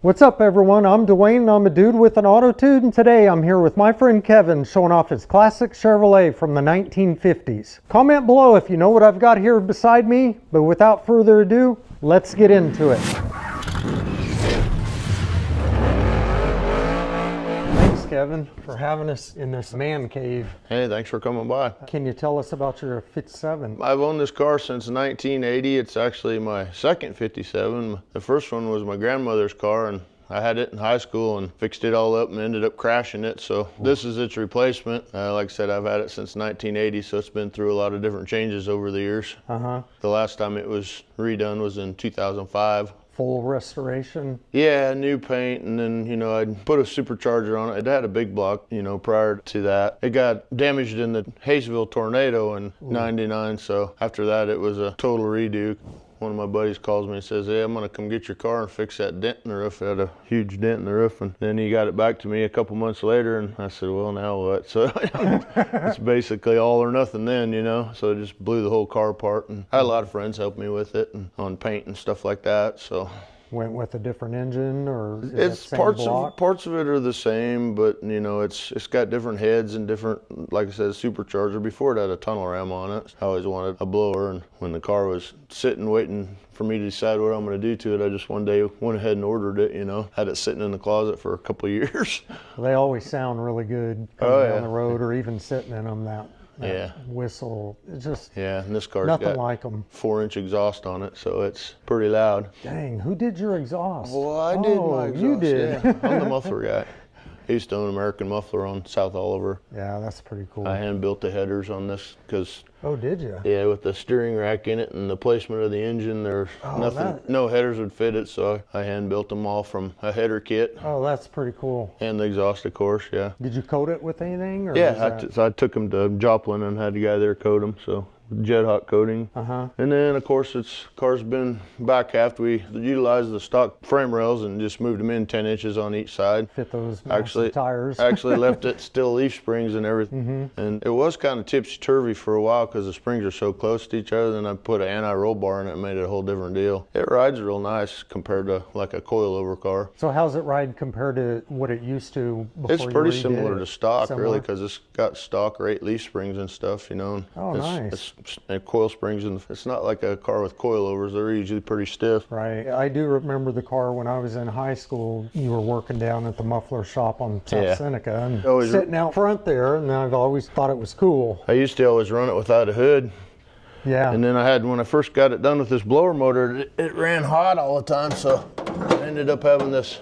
What's up everyone, I'm Dwayne and I'm a dude with an Autotude, and today I'm here with my friend Kevin showing off his classic Chevrolet from the 1950s. Comment below if you know what I've got here beside me, but without further ado, let's get into it. Thanks Kevin for having us in this man cave. Hey, thanks for coming by. Can you tell us about your 57? I've owned this car since 1980. It's actually my second 57. The first one was my grandmother's car, and I had it in high school and fixed it all up and ended up crashing it. So this is its replacement. Like I said, I've had it since 1980, so it's been through a lot of different changes over the years. The last time it was redone was in 2005. Full restoration? Yeah, new paint, and then, you know, I'd put a supercharger on it. It had a big block, you know, prior to that. It got damaged in the Hayesville tornado in '99, so after that it was a total redo. One of my buddies calls me and says, hey, I'm gonna come get your car and fix that dent in the roof. It had a huge dent in the roof, and then he got it back to me a couple months later, and I said, well, now what? So it's basically all or nothing then, you know? So it just blew the whole car apart, and I had a lot of friends help me with it and on paint and stuff like that, so. Went with a different engine, or is it's it the same block? Parts of it are the same, but you know, it's got different heads and different, like I said, supercharger. Before it had a tunnel ram on it. I always wanted a blower, and when the car was sitting waiting for me to decide what I'm going to do to it, I just one day went ahead and ordered it, you know. Had it sitting in the closet for a couple of years. They always sound really good coming down the road, or even sitting in them. That whistle, it's just and this car's nothing got like them. 4-inch exhaust on it, so it's pretty loud. Dang, who did your exhaust? Well, I did my exhaust. You did. Yeah, I'm the muffler guy. I used to own American Muffler on South Oliver. Yeah, that's pretty cool. I hand built the headers on this because. Oh, did you? Yeah, with the steering rack in it and the placement of the engine, there's no headers would fit it, so I hand built them all from a header kit. Oh, that's pretty cool. And the exhaust, of course, yeah. Did you coat it with anything? Or yeah, so I took them to Joplin and had a guy there coat them, so jet hot coating. And then, of course, car's been back half. We utilized the stock frame rails and just moved them in 10 inches on each side. Fit those massive tires. Actually left it still leaf springs and everything. And it was kind of tipsy-turvy for a while because the springs are so close to each other. Then I put an anti-roll bar in it and made it a whole different deal. It rides real nice compared to like a coilover car. So how's it ride compared to what it used to before? It's pretty similar to stock, really, because it's got stock 8 leaf springs and stuff, you know. Oh, nice. And coil springs, and it's not like a car with coilovers. They're usually pretty stiff. Right. I do remember the car when I was in high school. You were working down at the muffler shop on South Seneca and sitting out front there, and I've always thought it was cool. I used to always run it without a hood. Yeah. And then when I first got it done with this blower motor, it ran hot all the time, so I ended up having this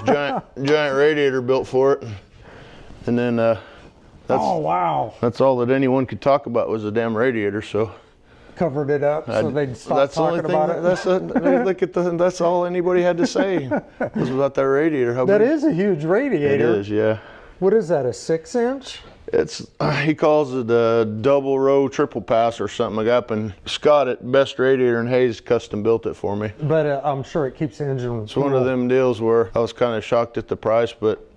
giant radiator built for it. And then oh wow! That's all that anyone could talk about was the damn radiator. So covered it up so they'd stop talking about it. That's all anybody had to say was about that radiator. That is a huge radiator. It is, yeah. What is that? A 6-inch? It's he calls it a double row triple pass or something. I got up, and Scott at Best Radiator in Hayes custom built it for me. But I'm sure it keeps the engine. It's one of them deals where I was kind of shocked at the price, but.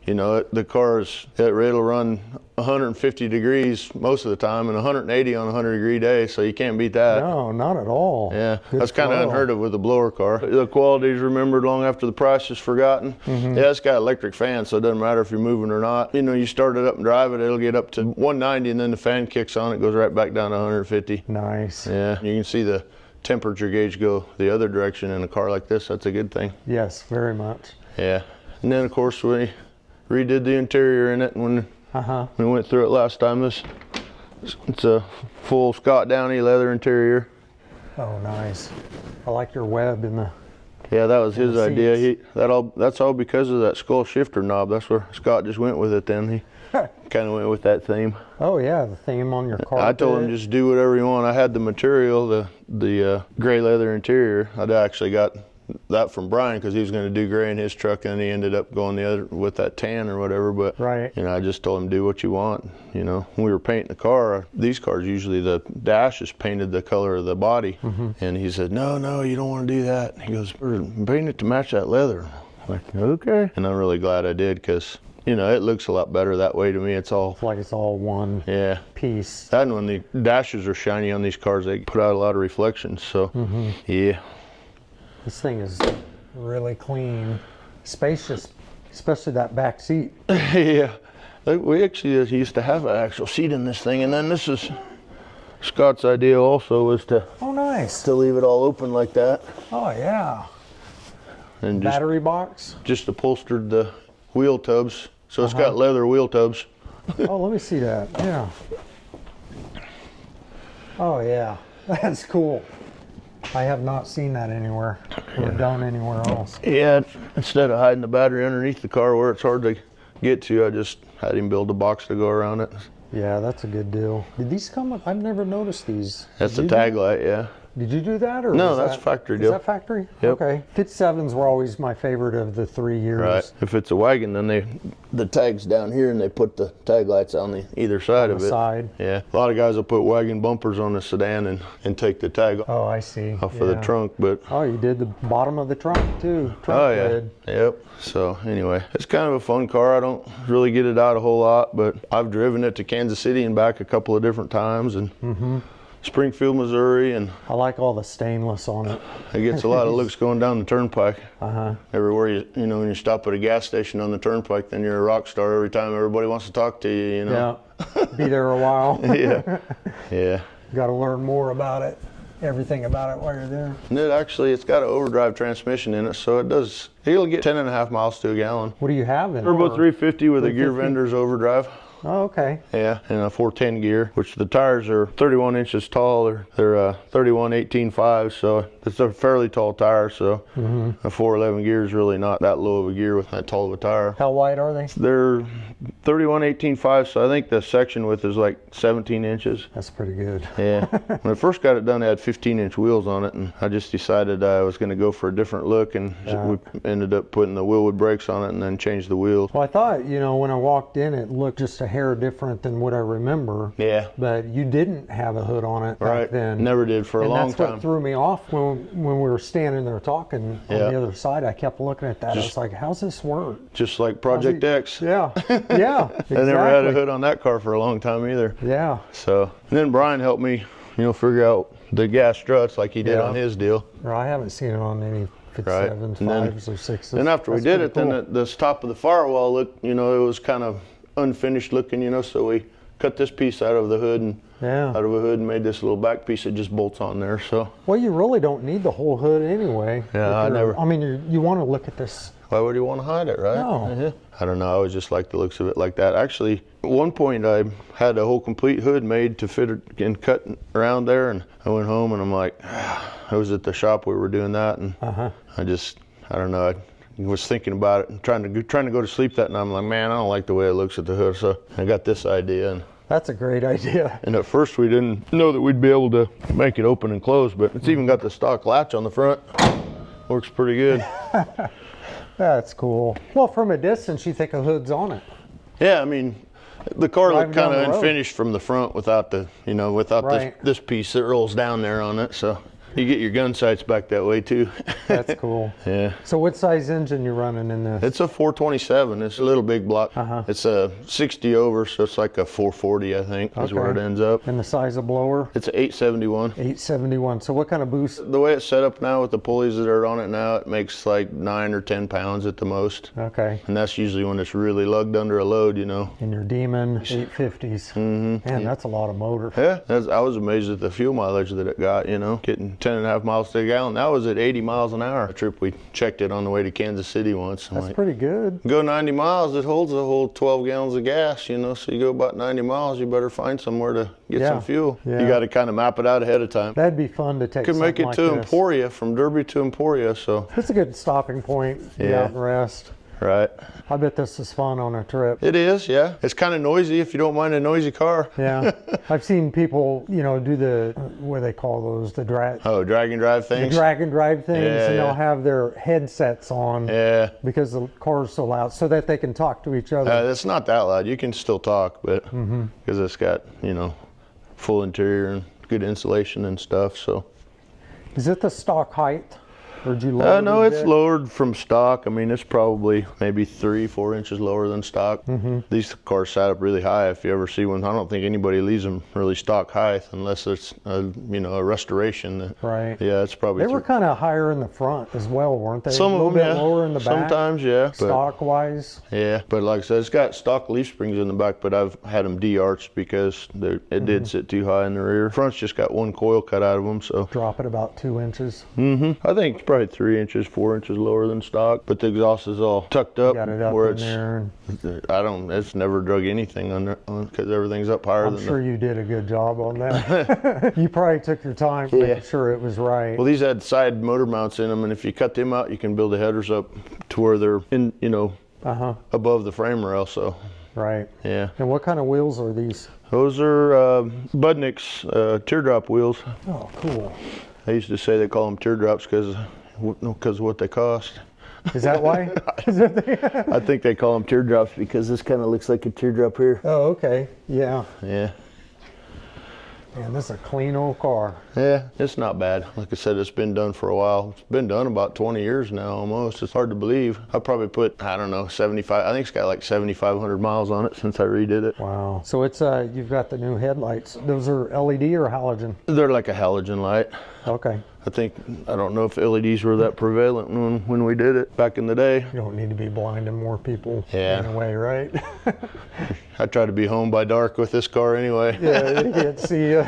You know, the car's, it'll run 150 degrees most of the time and 180 on a 100-degree day, so you can't beat that. No, not at all. Yeah, that's kind of unheard of with a blower car. The quality's remembered long after the price is forgotten. Yeah, it's got electric fans, so it doesn't matter if you're moving or not. You know, you start it up and drive it, it'll get up to 190, and then the fan kicks on, it goes right back down to 150. Nice. Yeah, you can see the temperature gauge go the other direction in a car like this. That's a good thing. Yes, very much. Yeah, and then of course we redid the interior in it when we went through it last time. It's a full Scott Downey leather interior. Oh, nice. I like your web in the. Yeah, that was his idea. That's all because of that skull shifter knob. That's where Scott just went with it. Then he kind of went with that theme. Oh yeah, the theme on your car. I told him just do whatever you want. I had the material, the gray leather interior. I actually got that from Brian because he was going to do gray in his truck, and he ended up going the other with that tan or whatever. But you know, I just told him do what you want. You know, when we were painting the car, these cars usually the dash is painted the color of the body, and he said, no, you don't want to do that. He goes, we're painting it to match that leather. I'm like, okay. And I'm really glad I did, because you know, it looks a lot better that way to me. It's all, It's like it's all one yeah. piece. That, and when the dashes are shiny on these cars, they put out a lot of reflections. So, yeah. This thing is really clean, spacious, especially that back seat. Yeah. We actually used to have an actual seat in this thing, and then this is Scott's idea also, was to Nice. to leave it all open like that. Oh yeah. And Battery box. just upholstered the wheel tubs, so it's got leather wheel tubs. Oh, let me see that. Yeah. Oh yeah, that's cool. I have not seen that anywhere or done anywhere else. Yeah, instead of hiding the battery underneath the car where it's hard to get to, I just had him build a box to go around it. Yeah, that's a good deal. Did these come with? I've never noticed these. That's the tag light, yeah. Did you do that, or No, was that's that, factory is deal. that factory? Yep. Okay. 57s were always my favorite of the 3 years. Right. If it's a wagon, then the tag's down here, and they put the tag lights on the either side of The it. side. Yeah. A lot of guys will put wagon bumpers on the sedan and take the tag Oh, I see. off of the trunk, but Oh, you did the bottom of the trunk too. Trunk oh yeah, lid. yep. So anyway, it's kind of a fun car. I don't really get it out a whole lot, but I've driven it to Kansas City and back a couple of different times, and Springfield, Missouri, and I like all the stainless on it. it gets a lot of looks going down the turnpike. Uh-huh. Everywhere you know, when you stop at a gas station on the turnpike, then you're a rock star every time everybody wants to talk to you, you know. Yeah. Be there a while. Yeah. Yeah. Got to learn more about it. Everything about it while you're there. And it's got an overdrive transmission in it, so it'll get 10.5 miles to a gallon. What do you have in it? Turbo 350 with a gear 350? vendor's overdrive. Oh, okay. Yeah, and a 410 gear, which the tires are 31 inches tall. They're 31 18.5, so it's a fairly tall tire. So a 411 gear is really not that low of a gear with that tall of a tire. How wide are they? They're 31 18.5, so I think the section width is like 17 inches. That's pretty good. Yeah. When I first got it done, they had 15-inch wheels on it, and I just decided I was going to go for a different look, and we ended up putting the Willwood brakes on it and then changed the wheels. Well, I thought, when I walked in, it looked just a hair different than what I remember. Yeah. But you didn't have a hood on it back then. Never did for a long that's time. what threw me off when we were standing there talking on the other side. I kept looking at that. I was like, how's this work? Just like Project X. Yeah. Yeah. Exactly. I never had a hood on that car for a long time either. Yeah. So, and then Brian helped me, figure out the gas struts like he did on his deal. Or I haven't seen it on any 57s, 5s, or 6s. Then after we did it, then the top of the firewall looked, it was kind of unfinished looking, so we cut this piece out of the hood and out of a hood and made this little back piece that just bolts on there. So. Well, you really don't need the whole hood anyway. Yeah, I mean, you want to look at this. Why would you want to hide it, right? No. I don't know. I always just like the looks of it like that. Actually, at one point I had a whole complete hood made to fit it and cut around there, and I went home and I'm like, I was at the shop we were doing that, and I don't know. I was thinking about it and trying to go to sleep that night. I'm like, man, I don't like the way it looks at the hood, so I got this idea. And that's a great idea. And at first we didn't know that we'd be able to make it open and close, but it's even got the stock latch on the front. Works pretty good. That's cool. Well, from a distance, you think a hood's on it. Yeah, I mean, the car looked kind of road. unfinished from the front without the, this piece that rolls down there on it. So you get your gun sights back that way too. That's cool. Yeah. So what size engine you running in this? It's a 427. It's a little big block. It's a 60 over, so it's like a 440, I think, is where it ends up. And the size of blower? It's an 871. 871. So what kind of boost? The way it's set up now with the pulleys that are on it now, it makes like 9 or 10 pounds at the most. Okay. And that's usually when it's really lugged under a load, In your Demon 850s. Man, that's a lot of motor. Yeah, I was amazed at the fuel mileage that it got, getting 10.5 miles to a gallon. That was at 80 miles an hour. A trip we checked it on the way to Kansas City once. That's pretty good. Go 90 miles, it holds a whole 12 gallons of gas, so you go about 90 miles, you better find somewhere to get some fuel. Yeah. You got to kind of map it out ahead of time. That'd be fun to take. Could make it like to this. Emporia, from Derby to Emporia, so. That's a good stopping point. Get out and rest. Right. I bet this is fun on a trip. It is, yeah. It's kind of noisy if you don't mind a noisy car. Yeah. I've seen people, do the, what do they call those? The drag. Oh, drag and drive things? The drag and drive things, and Yeah. they'll have their headsets on because the car's so loud, so that they can talk to each other. It's not that loud. You can still talk, but because it's got, full interior and good insulation and stuff, so. Is it the stock height? Or did you lower it? No, it's lowered from stock. I mean, it's probably maybe 3-4 inches lower than stock. These cars sat up really high. If you ever see one, I don't think anybody leaves them really stock height unless it's a restoration. Right. Yeah, it's probably. They were kind of higher in the front as well, weren't they? Some a little of them, bit yeah. lower in the back. Sometimes, yeah. Stock wise. Yeah, but like I said, it's got stock leaf springs in the back, but I've had them de-arched because it did sit too high in the rear. Front's just got one coil cut out of them, so. Drop it about 2 inches. I think it's probably 3 inches, 4 inches lower than stock, but the exhaust is all tucked up. Got it up where in there. It's never drug anything on because everything's up higher I'm sure you did a good job on that. You probably took your time to make sure it was right. Well, these had side motor mounts in them, and if you cut them out, you can build the headers up to where they're in, above the frame rail. So. Right. Yeah. And what kind of wheels are these? Those are Budnick's teardrop wheels. Oh, cool. I used to say they call them teardrops because of what they cost. Is that why? I think they call them teardrops because this kind of looks like a teardrop here. Oh, okay. Yeah. Yeah. Man, this is a clean old car. Yeah, it's not bad. Like I said, it's been done for a while. It's been done about 20 years now almost. It's hard to believe. I probably put, I don't know, 75, I think it's got like 7,500 miles on it since I redid it. Wow. So it's, you've got the new headlights. Those are LED or halogen? They're like a halogen light. Okay. I don't know if LEDs were that prevalent when we did it back in the day. You don't need to be blinding more people in a way, right? I try to be home by dark with this car anyway. Yeah, you can't see you.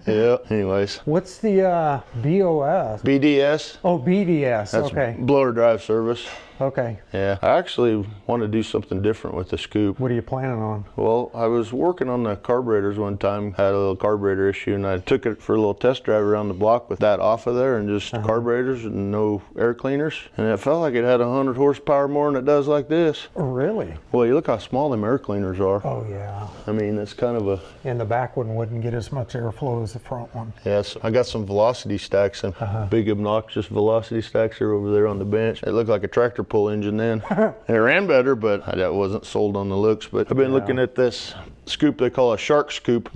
Yeah, anyways. What's the BOS? BDS. Oh, BDS, That's okay. blower drive service. Okay. Yeah, I actually want to do something different with the scoop. What are you planning on? Well, I was working on the carburetors one time, had a little carburetor issue, and I took it for a little test drive around the block with that off of there and just carburetors and no air cleaners. And it felt like it had 100 horsepower more than it does like this. Oh, really? Well, you look how small them air cleaners are. Oh, yeah. I mean, it's kind of a... And the back one wouldn't get as much airflow as the front one. Yes, I got some velocity stacks, and big obnoxious velocity stacks are over there on the bench. It looked like a tractor pull engine then. It ran better, but I wasn't sold on the looks. But I've been looking at this scoop they call a shark scoop.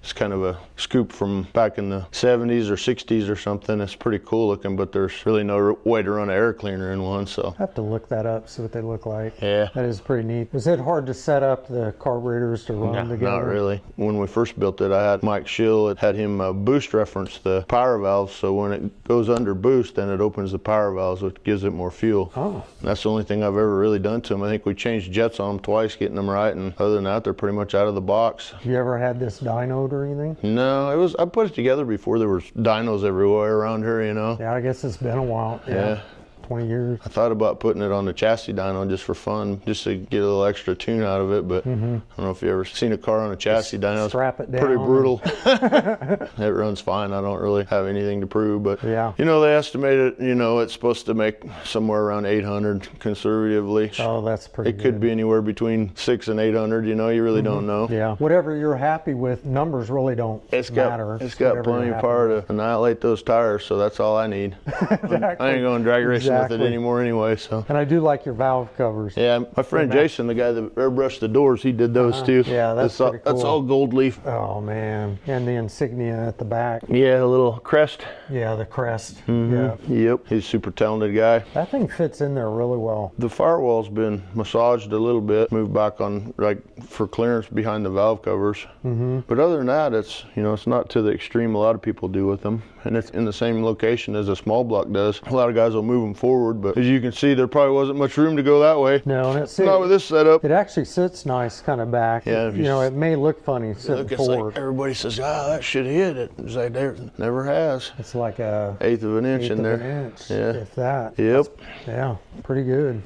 It's kind of a scoop from back in the 70s or 60s or something. It's pretty cool looking, but there's really no way to run an air cleaner in one. So I have to look that up, see what they look like. Yeah. That is pretty neat. Was it hard to set up the carburetors to run together? Not really. When we first built it, I had Mike Schill, it had him boost reference the power valves, so when it goes under boost, then it opens the power valves, which gives it more fuel. Oh. And that's the only thing I've ever really done to them. I think we changed jets on them twice, getting them right, and other than that, they're pretty much out of the box. You ever had this dynoed or anything? No, I put it together before there was dynos everywhere around here, you know. Yeah, I guess it's been a while. Yeah. 20 years. I thought about putting it on the chassis dyno just for fun, just to get a little extra tune out of it, but I don't know if you ever seen a car on a chassis dyno. Strap it down. Pretty brutal. It runs fine. I don't really have anything to prove, but yeah. You know, they estimate it, you know, it's supposed to make somewhere around 800 conservatively. Oh, that's pretty It could be anywhere between 600 and 800, you know, you really don't know. Yeah. Whatever you're happy with, numbers really don't matter. It's got plenty of power to annihilate those tires, so that's all I need. Exactly. I ain't going drag racing with it anymore anyway, so. And I do like your valve covers. Yeah, my friend Jason, the guy that airbrushed the doors, he did those too. Yeah, that's pretty cool. That's all gold leaf. Oh man, and the insignia at the back. Yeah, a little crest. Yeah, the crest. Yeah. Yep, he's a super talented guy. That thing fits in there really well. The firewall's been massaged a little bit, moved back on, like, for clearance behind the valve covers. But other than that, it's, you know, it's not to the extreme a lot of people do with them. And it's in the same location as a small block does. A lot of guys will move them forward, but as you can see, there probably wasn't much room to go that way. No, and it's not with this setup. It actually sits nice kind of back. Yeah, you know, it may look funny sitting look, it's forward. like everybody says, that should hit it. It's like, never has. It's like a 1/8 of an inch in there. Yeah. If that. Yep. Yeah, pretty good.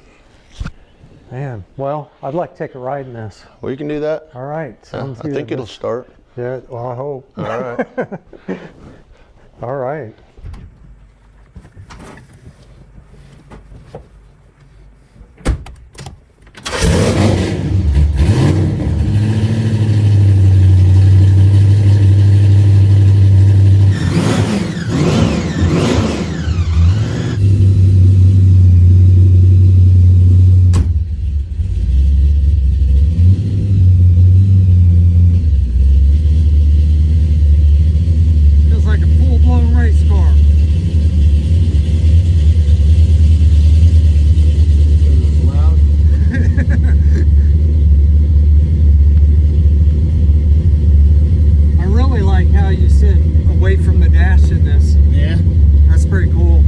Man, well, I'd like to take a ride in this. Well, you can do that. All right, sounds good. I think it'll start. Yeah, well, I hope. All right. All right. Feels like a full-blown race car. pretty cool.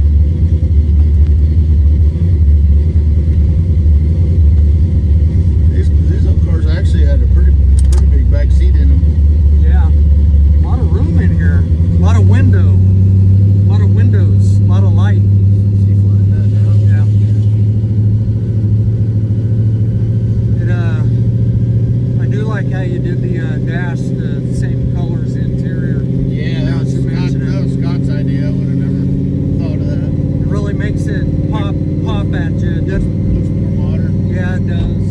These old cars actually had a pretty big back seat in them. Yeah, a lot of room in here, a lot of windows, a lot of light. See, flying that now? Yeah. I do like how you did the dash, the same colors interior. Yeah, Now that was, you mention it. that was Scott's idea. I would have never thought of that. It really makes it pop at you. It doesn't. Looks more modern. Yeah, it does.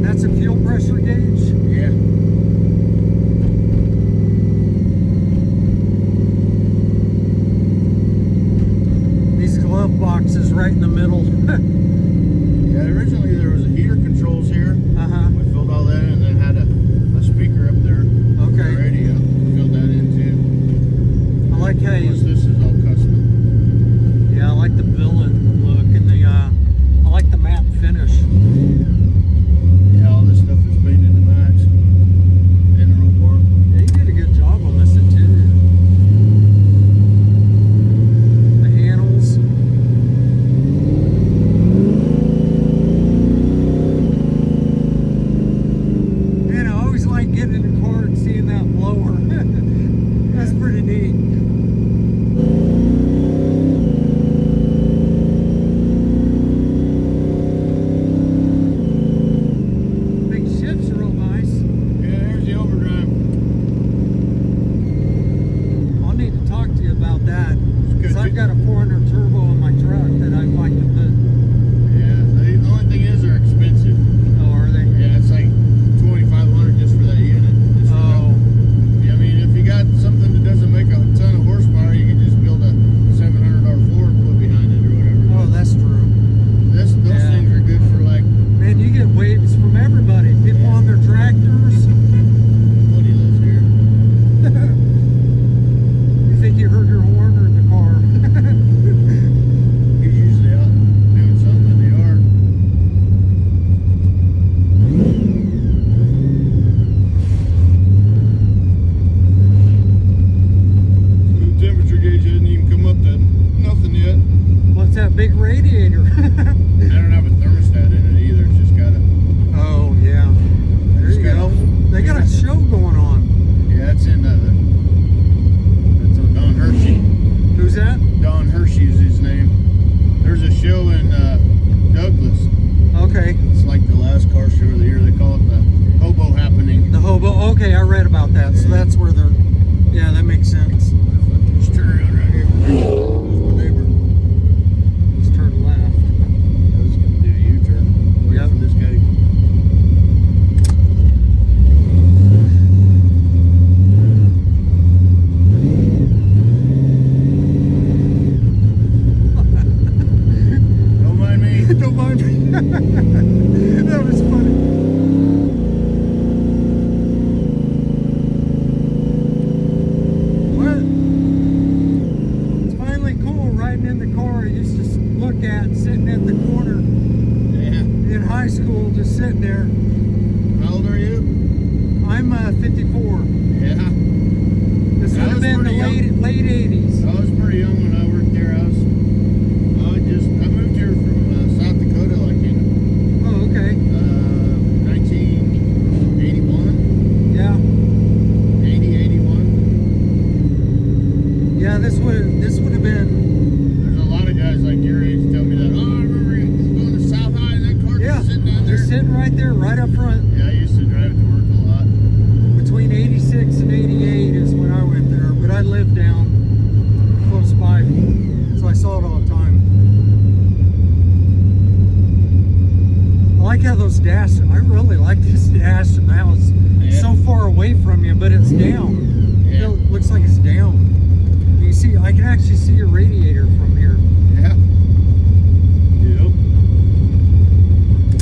That's a fuel pressure gauge. Yeah. These glove boxes right in the middle. Yeah, originally there was a heater controls here. Uh-huh. We filled all that in and then had a speaker up there. Okay. A radio. Filled that in too. I like how Of course, you. this is all custom. Yeah, I like the billet look and the. I like the matte finish. Yeah, all this stuff is painted to max. In the roll bar. Yeah, you did a good job on this interior. The handles. Man, I always like getting in the car and seeing that blower. That's pretty neat. Big shifts are real nice. Yeah, there's the overdrive. I'll need to talk to you about that. good Because I've too. got a 400 turbo in my truck that I'd like to put. Yeah, the only thing is they're expensive. Oh, are they? Yeah, it's like $2,500 just for that unit. Just for Oh, that. Yeah, I mean, if you got something that doesn't make a ton of horsepower, you can just build a $700 Ford and put behind it or whatever. oh, that's true. Those Yeah. things are good for like, Man, you get waves from everybody. People Yeah. on their tractors. Buddy lives here. You think you heard your horn or the car? He's usually out doing something in the yard. The temperature gauge hasn't even come up to nothing yet. What's that big radiator? I don't have a thermostat in it either. It's just got a. Oh, yeah. There Just you got go. a- They got a show going on. Yeah, that's in that's on Don Hershey. Who's that? Don Hershey is his name. There's a show in Douglas. Okay. It's like the last car show of the year. They call it the Hobo Happening. The hobo. Okay, I read about that. So that's where they're. Yeah, that makes sense. Just turn around right here. There's my neighbor. Let's turn left. I was gonna do a U-turn. Wait Yep. for this guy. Don't mind me. Don't mind me. That was funny. What? It's finally cool riding in the car I used to look at sitting at the corner Yeah. in high school, just sitting there. How old are you? I'm 54. Yeah. This I would have was been the pretty late 80s. I was pretty young when I worked there. I moved here from South Dakota like in Oh, okay. 1981, Yeah. 81. Yeah, this would have been. There's a lot of guys like your age tell me that. Oh, I remember going to South High and that car Yeah, just sitting down there. they're sitting right there, right up front. Yeah, I used to drive it to work a lot. Between 86 and 88 is when I went there, but I lived down close by, so I saw it all the time. I like how those dash. I really like this dash and how it's Yeah. so far away from you, but it's down. Yeah. It looks like it's down. You see, I can actually see your radiator from here. Yeah. Yep.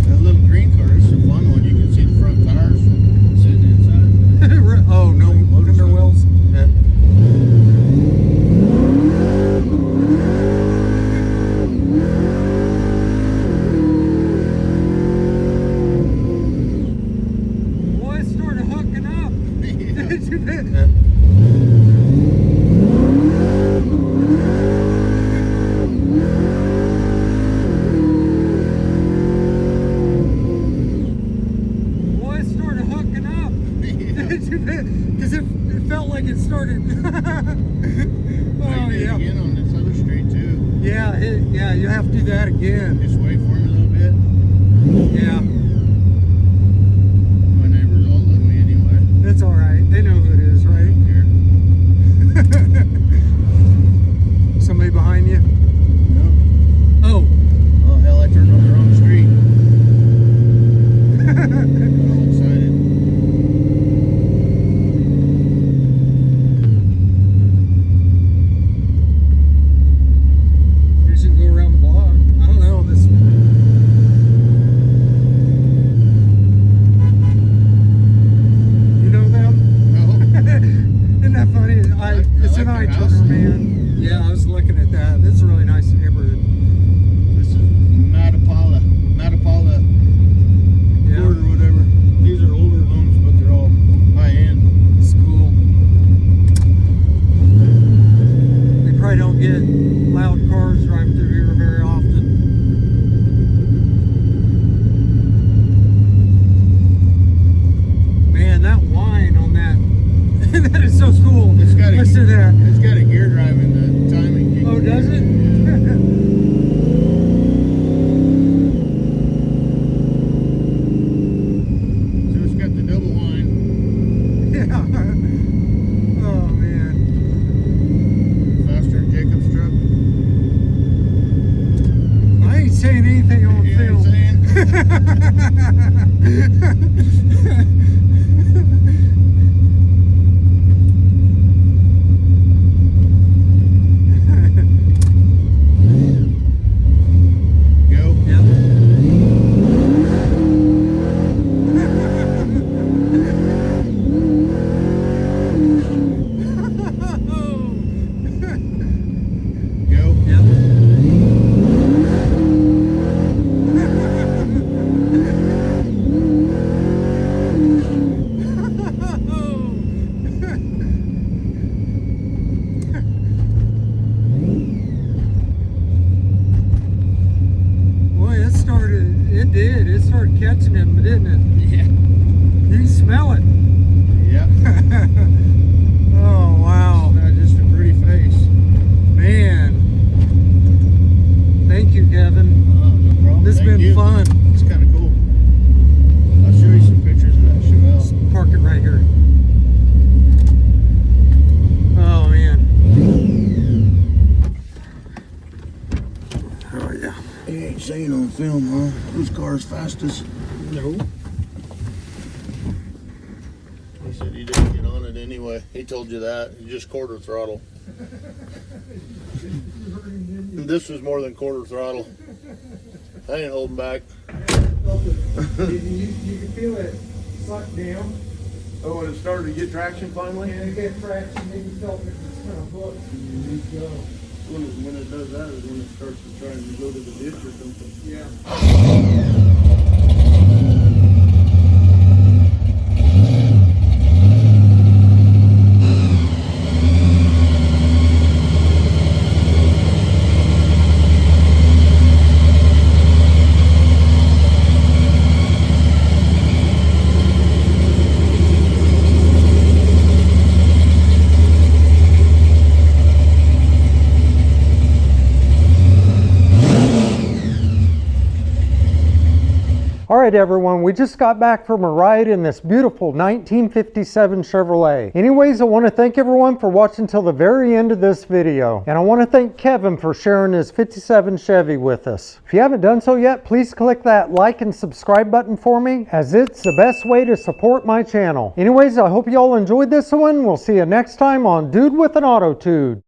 That little green car is a fun one. You can see the front tires sitting inside. Oh no, fender wells. Yeah. Boy, it started hooking up. Yeah. Boy, it started hooking up. Because it felt like it started. Oh, yeah. Again on this other street too. Yeah, yeah, you have to do that again. Just wait for me a little bit. Yeah. My neighbors all love me anyway. That's all right. They know who it is, right? Here. Somebody behind you? No. Oh. Oh hell! I turned on the wrong street. I'm all excited. You should go around the block. I don't know this. You know them? No. Isn't that funny? It's an like their I-turner, house. man. Yeah, I was looking at that. This is a really nice neighborhood. This is Mattapala Yeah, Court or whatever. These are older homes, but they're all high end. it's cool. They probably don't get loud cars driving through here very often. Man, that whine on that, that is so cool. It's got a, Listen to that. It's got a gear drive in the timing. Oh, does it? So it's got the double line. Yeah. Oh, man. Faster than Jacob's truck. I ain't saying anything on You know film. what I'm Go. Yep. Go. Yep. Boy, it started catching him, didn't it? Yeah. You smell it. Yeah. Oh, wow. Not just a pretty face. Man. Thank you, Kevin. Oh, no problem. This has Thank been you. fun. It's kind of cool. I'll show you some pictures of that Chevelle. Park it right here. Oh, man. Oh, yeah. You ain't saying on film, huh? Whose car's fastest? No. He said he didn't get on it anyway. He told you that. You just quarter throttle. This was more than quarter throttle. I ain't holding back. You can feel it suck down. Oh, and it started to get traction finally? And it gets traction, then you felt it just kind of hooked. When it does that is when it starts to try and go to the ditch or something. Yeah. All right, everyone, we just got back from a ride in this beautiful 1957 Chevrolet. Anyways, I want to thank everyone for watching till the very end of this video. And I want to thank Kevin for sharing his 57 Chevy with us. If you haven't done so yet, please click that like and subscribe button for me, as it's the best way to support my channel. Anyways, I hope you all enjoyed this one. We'll see you next time on Dude with an Autotude.